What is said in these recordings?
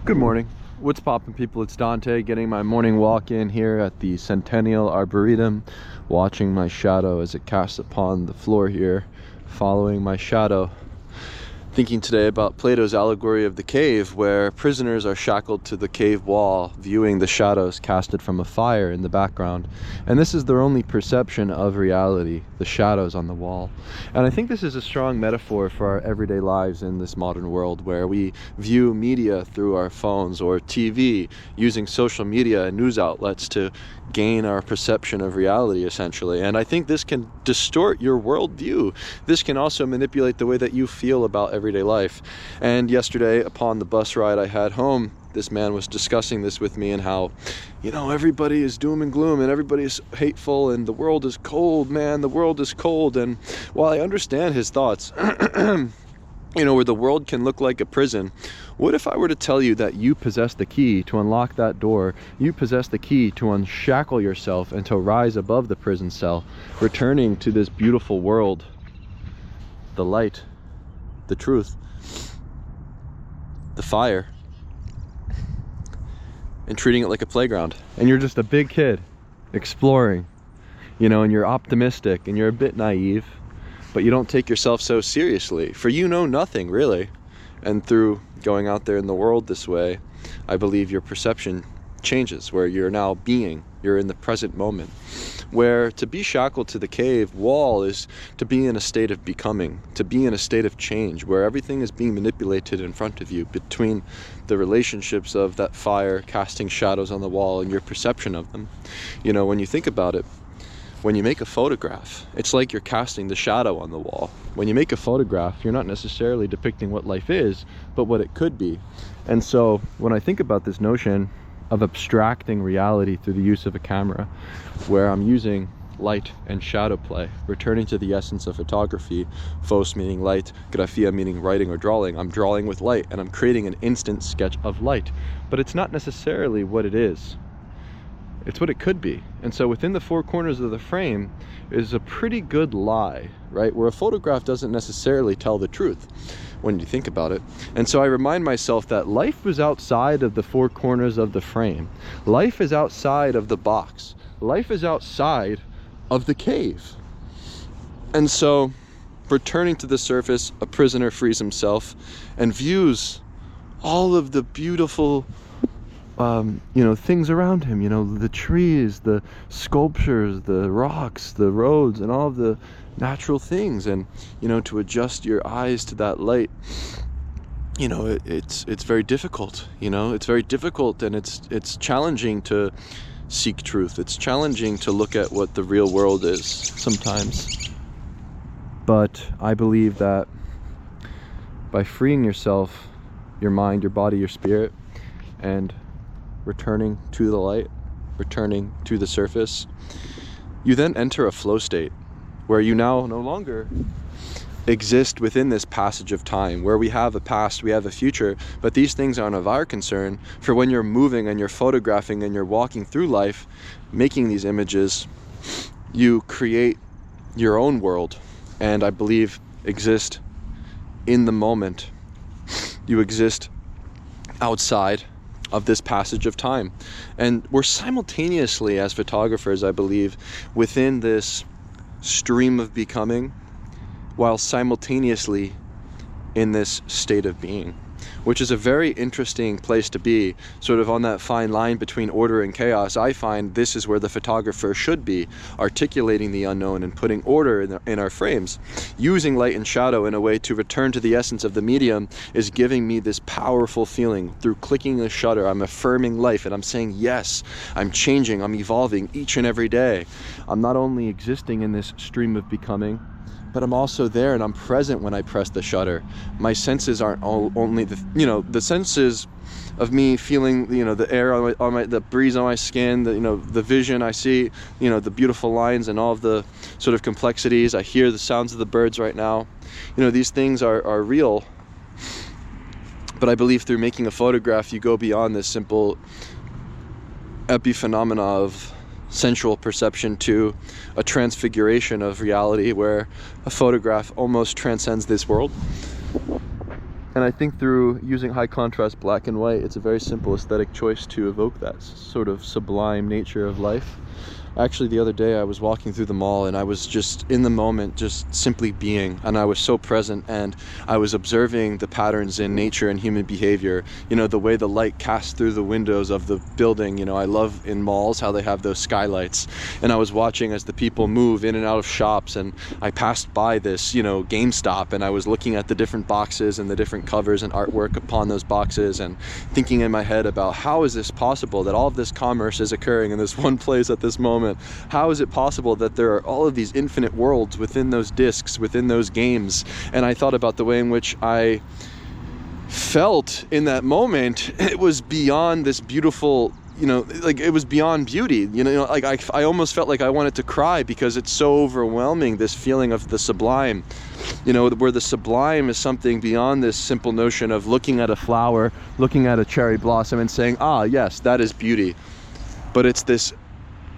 Good morning. What's poppin', people? It's Dante getting my morning walk in here at the Centennial Arboretum, watching my shadow as it casts upon the floor here, following my shadow. Thinking today about Plato's allegory of the cave, where prisoners are shackled to the cave wall, viewing the shadows casted from a fire in the background. And this is their only perception of reality, the shadows on the wall. And I think this is a strong metaphor for our everyday lives in this modern world, where we view media through our phones or TV, using social media and news outlets to gain our perception of reality, essentially. And I think this can distort your worldview. This can also manipulate the way that you feel about everyday life. And yesterday, upon the bus ride I had home, this man was discussing this with me, and how, everybody is doom and gloom and everybody is hateful and the world is cold, man, the world is cold. And while I understand his thoughts, where the world can look like a prison, what if I were to tell you that you possess the key to unlock that door? You possess the key to unshackle yourself and to rise above the prison cell, returning to this beautiful world, the light, the truth, the fire, and treating it like a playground. And you're just a big kid exploring, and you're optimistic and you're a bit naive, but you don't take yourself so seriously, for you know nothing really. And through going out there in the world this way, I believe your perception changes, where you're in the present moment. Where to be shackled to the cave wall is to be in a state of becoming, to be in a state of change, where everything is being manipulated in front of you, between the relationships of that fire casting shadows on the wall and your perception of them. When you think about it, when you make a photograph, it's like you're casting the shadow on the wall. When you make a photograph, you're not necessarily depicting what life is, but what it could be. And so when I think about this notion of abstracting reality through the use of a camera, where I'm using light and shadow play, returning to the essence of photography, phos meaning light, graphia meaning writing or drawing. I'm drawing with light and I'm creating an instant sketch of light, but it's not necessarily what it is. It's what it could be. And so within the four corners of the frame is a pretty good lie, right? Where a photograph doesn't necessarily tell the truth when you think about it. And so I remind myself that life is outside of the four corners of the frame. Life is outside of the box. Life is outside of the cave. And so, returning to the surface, a prisoner frees himself and views all of the beautiful things around him, the trees, the sculptures, the rocks, the roads, and all of the natural things. And to adjust your eyes to that light, it's very difficult. It's very difficult, and it's challenging to seek truth. It's challenging to look at what the real world is sometimes. But I believe that by freeing yourself, your mind, your body, your spirit, and returning to the light, returning to the surface, you then enter a flow state where you now no longer exist within this passage of time, where we have a past, we have a future, but these things aren't of our concern. For when you're moving and you're photographing and you're walking through life, making these images, you create your own world, and I believe exist in the moment. You exist outside of this passage of time. And we're simultaneously, as photographers, I believe, within this stream of becoming, while simultaneously in this state of being, which is a very interesting place to be, sort of on that fine line between order and chaos. I find this is where the photographer should be, articulating the unknown and putting order in our frames. Using light and shadow in a way to return to the essence of the medium is giving me this powerful feeling. Through clicking the shutter, I'm affirming life, and I'm saying, yes, I'm changing, I'm evolving each and every day. I'm not only existing in this stream of becoming, but I'm also there, and I'm present when I press the shutter. My senses aren't only the senses of me feeling, the air on my, the breeze on my skin, the vision I see, the beautiful lines and all of the sort of complexities. I hear the sounds of the birds right now. These things are real. But I believe through making a photograph, you go beyond this simple epiphenomena of sensual perception to a transfiguration of reality, where a photograph almost transcends this world. And I think through using high contrast black and white, it's a very simple aesthetic choice to evoke that sort of sublime nature of life. Actually, the other day I was walking through the mall and I was just in the moment, just simply being, and I was so present, and I was observing the patterns in nature and human behavior. You know, the way the light casts through the windows of the building. You know, I love in malls how they have those skylights, and I was watching as the people move in and out of shops, and I passed by this, you know, GameStop, and I was looking at the different boxes and the different covers and artwork upon those boxes, and thinking in my head about how is this possible that all of this commerce is occurring in this one place at this moment. How is it possible that there are all of these infinite worlds within those discs, within those games? And I thought about the way in which I felt in that moment. It was beyond this beautiful, you know, like it was beyond beauty, you know, like I almost felt like I wanted to cry because it's so overwhelming, this feeling of the sublime, you know, where the sublime is something beyond this simple notion of looking at a flower, looking at a cherry blossom and saying, ah, yes, that is beauty. But it's this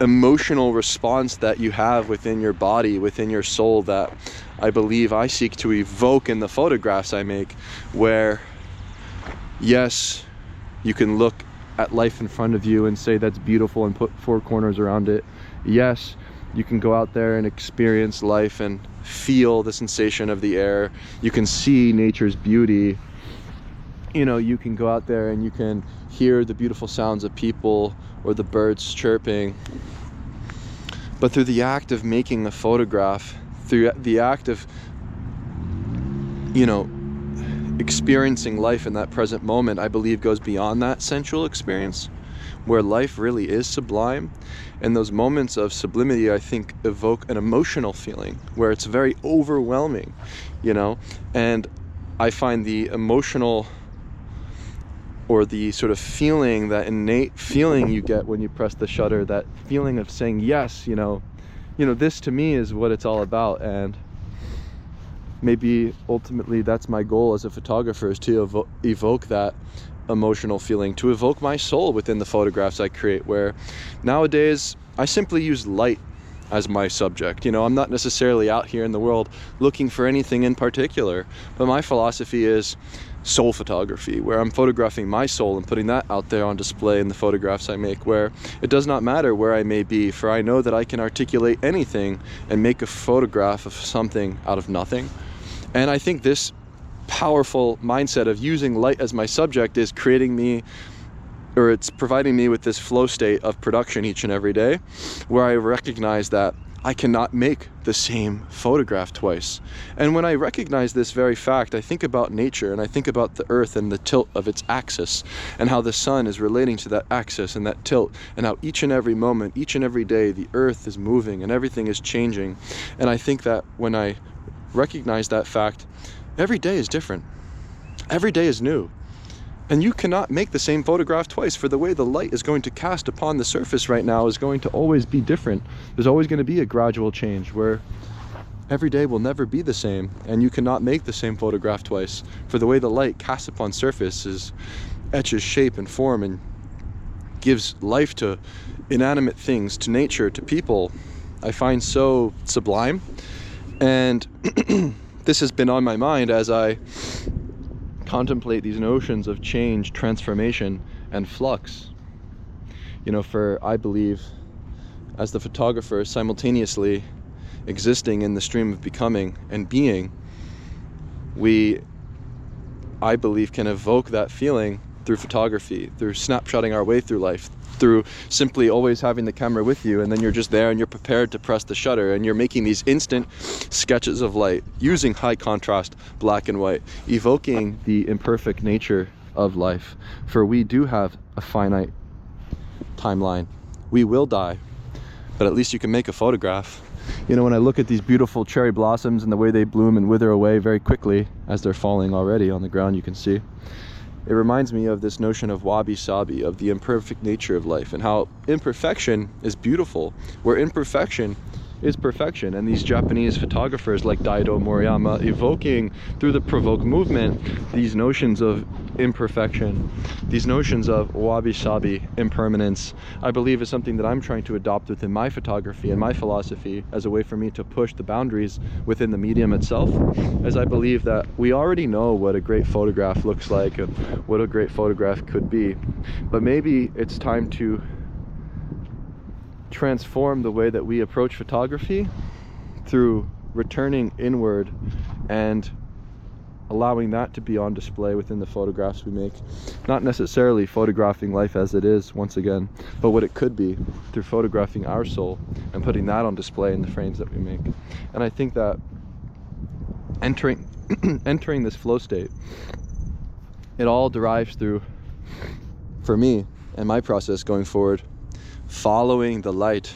emotional response that you have within your body, within your soul, that I believe I seek to evoke in the photographs I make, where yes, you can look at life in front of you and say that's beautiful and put four corners around it. Yes, you can go out there and experience life and feel the sensation of the air. You can see nature's beauty. You know, you can go out there and you can hear the beautiful sounds of people or the birds chirping. But through the act of making a photograph, through the act of, you know, experiencing life in that present moment, I believe goes beyond that sensual experience, where life really is sublime. And those moments of sublimity, I think, evoke an emotional feeling where it's very overwhelming, you know. And I find the emotional, or the sort of feeling, that innate feeling you get when you press the shutter, that feeling of saying yes, you know, this to me is what it's all about. And maybe ultimately that's my goal as a photographer, is to evoke that emotional feeling, to evoke my soul within the photographs I create, where nowadays I simply use light as my subject. You know, I'm not necessarily out here in the world looking for anything in particular, but my philosophy is soul photography, where I'm photographing my soul and putting that out there on display in the photographs I make, where it does not matter where I may be, for I know that I can articulate anything and make a photograph of something out of nothing. And I think this powerful mindset of using light as my subject is creating me, or it's providing me with this flow state of production each and every day, where I recognize that I cannot make the same photograph twice. And when I recognize this very fact, I think about nature, and I think about the earth and the tilt of its axis, and how the sun is relating to that axis and that tilt, and how each and every moment, each and every day, the earth is moving and everything is changing. And I think that when I recognize that fact, every day is different. Every day is new. And you cannot make the same photograph twice, for the way the light is going to cast upon the surface right now is going to always be different. There's always going to be a gradual change, where every day will never be the same, and you cannot make the same photograph twice, for the way the light casts upon surface etches shape and form and gives life to inanimate things, to nature, to people, I find so sublime. And this has been on my mind as I contemplate these notions of change, transformation, and flux. You know, for I believe, as the photographer simultaneously existing in the stream of becoming and being, I believe, can evoke that feeling through photography, through snapshotting our way through life, through simply always having the camera with you, and then you're just there and you're prepared to press the shutter, and you're making these instant sketches of light using high contrast black and white, evoking the imperfect nature of life. For we do have a finite timeline. We will die, but at least you can make a photograph. You know, when I look at these beautiful cherry blossoms and the way they bloom and wither away very quickly as they're falling already on the ground, you can see, it reminds me of this notion of wabi-sabi, of the imperfect nature of life, and how imperfection is beautiful, where imperfection is perfection. And these Japanese photographers like Daido Moriyama, evoking through the provoke movement these notions of imperfection, these notions of wabi-sabi, impermanence, I believe is something that I'm trying to adopt within my photography and my philosophy as a way for me to push the boundaries within the medium itself, as I believe that we already know what a great photograph looks like and what a great photograph could be, but maybe it's time to transform the way that we approach photography through returning inward and allowing that to be on display within the photographs we make. Not necessarily photographing life as it is, once again, but what it could be through photographing our soul and putting that on display in the frames that we make. And I think that entering this flow state, it all derives through, for me and my process going forward, following the light,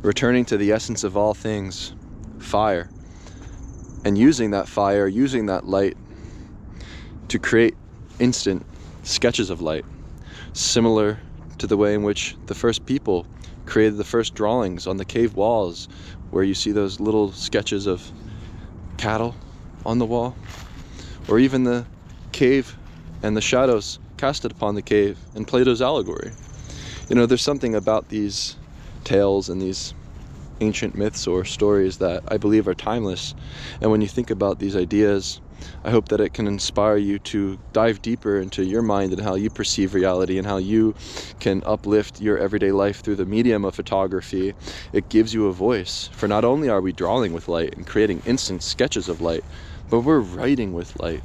returning to the essence of all things, fire, and using that fire, using that light to create instant sketches of light, similar to the way in which the first people created the first drawings on the cave walls, where you see those little sketches of cattle on the wall, or even the cave and the shadows casted upon the cave in Plato's allegory. You know, there's something about these tales and these ancient myths or stories that I believe are timeless, and when you think about these ideas, I hope that it can inspire you to dive deeper into your mind and how you perceive reality and how you can uplift your everyday life through the medium of photography. It gives you a voice, for not only are we drawing with light and creating instant sketches of light, but we're writing with light.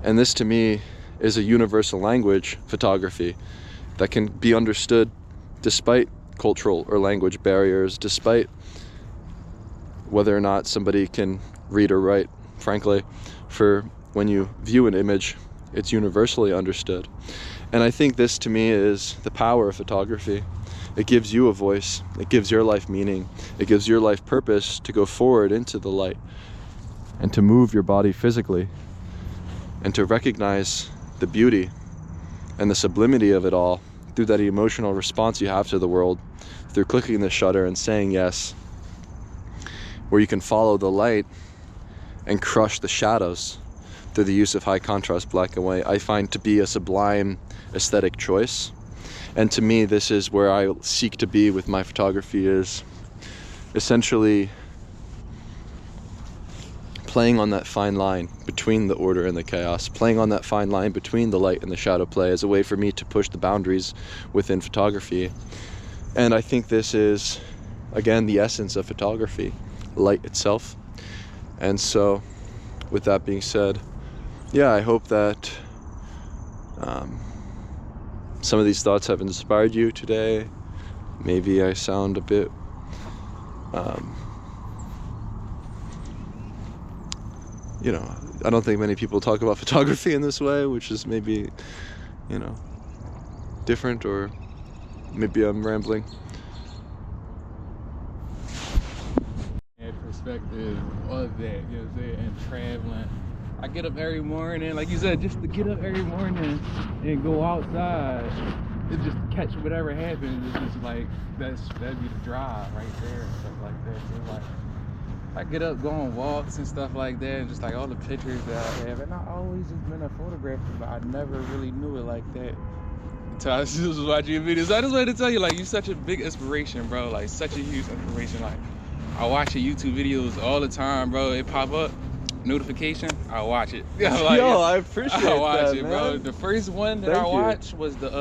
And this to me is a universal language, photography, that can be understood despite cultural or language barriers, despite whether or not somebody can read or write. Frankly, for when you view an image, it's universally understood. And I think this to me is the power of photography. It gives you a voice, it gives your life meaning, it gives your life purpose to go forward into the light and to move your body physically and to recognize the beauty and the sublimity of it all through that emotional response you have to the world, through clicking the shutter and saying yes, where you can follow the light and crush the shadows through the use of high contrast black and white, I find to be a sublime aesthetic choice. And to me, this is where I seek to be with my photography, is essentially playing on that fine line between the order and the chaos, playing on that fine line between the light and the shadow play as a way for me to push the boundaries within photography. And I think this is, again, the essence of photography, light itself. And so, with that being said, yeah, I hope that some of these thoughts have inspired you today. Maybe I sound a bit you know, I don't think many people talk about photography in this way, which is maybe, you know, different, or maybe I'm rambling. Perspective of that, you know what I'm saying, and traveling. I get up every morning, like you said, just to get up every morning and go outside and just catch whatever happens. It's just like, that'd be the drive right there and stuff like that. So like, I get up, go on walks and stuff like that, and just like all the pictures that I have. And I always just been a photographer, but I never really knew it like that until I was watching your videos. So I just wanted to tell you, like, you're such a big inspiration, bro. Like, such a huge inspiration. Like, I watch your YouTube videos all the time, bro. It pop up, notification, I watch it. Like, yo, I appreciate that, I watch it, man. bro. The first one that I watched was the